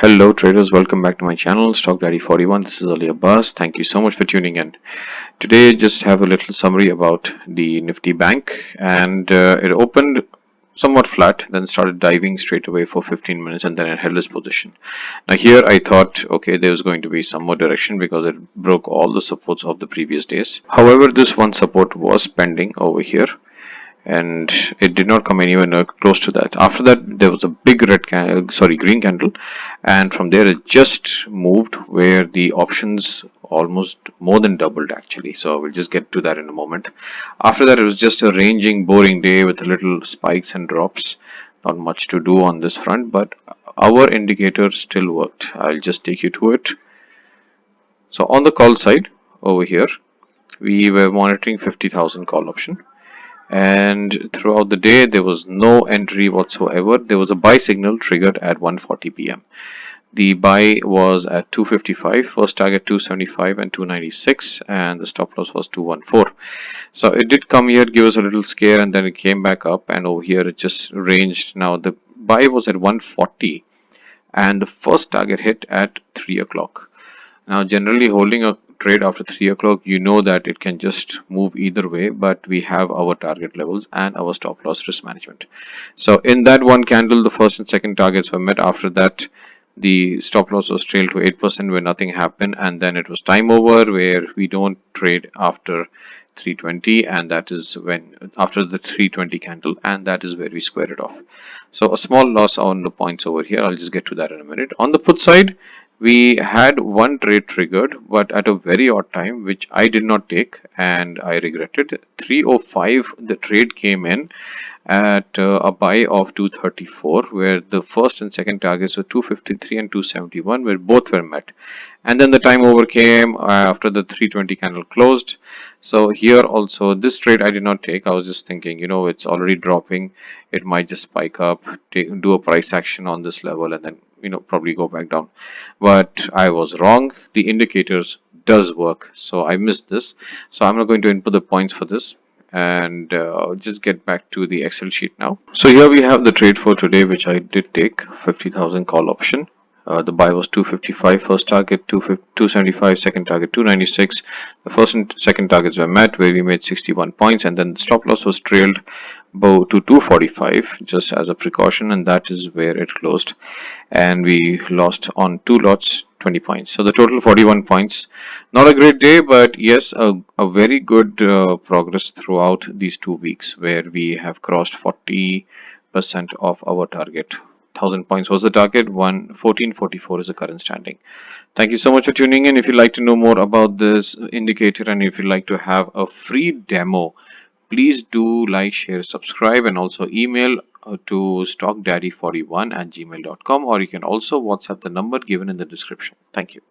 Hello traders, welcome back to my channel Stock Daddy 41. This is Ali Abbas. Thank you so much for tuning in. Today just have a little summary about the Nifty Bank, and it opened somewhat flat, then started diving straight away for 15 minutes, and then it held its position. Now here I thought, okay, there was going to be some more direction because it broke all the supports of the previous days. However, this one support was pending over here, and it did not come anywhere near close to that. After that, there was a big green candle, and from there it just moved where the options almost more than doubled actually. So we'll just get to that in a moment. After that, it was just a ranging, boring day with a little spikes and drops. Not much to do on this front, but our indicator still worked. I'll just take you to it. So on the call side over here, we were monitoring 50,000 call option, and throughout the day there was no entry whatsoever. There was a buy signal triggered at 1:40 p.m. The buy was at 255, first target 275 and 296, and the stop loss was 214. So it did come here, give us a little scare, and then it came back up, and over here it just ranged. Now the buy was at 140 and the first target hit at 3 o'clock. Now, generally holding a trade after 3 o'clock, you know that it can just move either way, but we have our target levels and our stop loss risk management. So in that one candle, the first and second targets were met. After that, the stop loss was trailed to 8% where nothing happened, and then it was time over where we don't trade after 320, and that is when after the 320 candle, and that is where we square it off. So a small loss on the points over here. I'll just get to that in a minute. On the put side, we had one trade triggered, but at a very odd time, which I did not take and I regretted. 305, the trade came in at a buy of 234, where the first and second targets were 253 and 271, where both were met. And then the time overcame after the 320 candle closed. So here also, this trade I did not take. I was just thinking, it's already dropping. It might just spike up, do a price action on this level, and then probably go back down. But I was wrong. The indicators does work, so I missed this. So I'm not going to input the points for this, and just get back to the Excel sheet now. So here we have the trade for today, which I did take, 50,000 call option. The buy was 255, first target 275, second target 296. The first and second targets were met where we made 61 points, and then the stop loss was trailed to 245 just as a precaution, and that is where it closed, and we lost on two lots 20 points. So the total 41 points. Not a great day, but yes, a very good progress throughout these 2 weeks where we have crossed 40% of our target. 1,000 points was the target. 1444 is the current standing. Thank you so much for tuning in. If you'd like to know more about this indicator, and if you'd like to have a free demo, please do like, share, subscribe, and also email to stockdaddy41@gmail.com, or you can also WhatsApp the number given in the description. Thank you.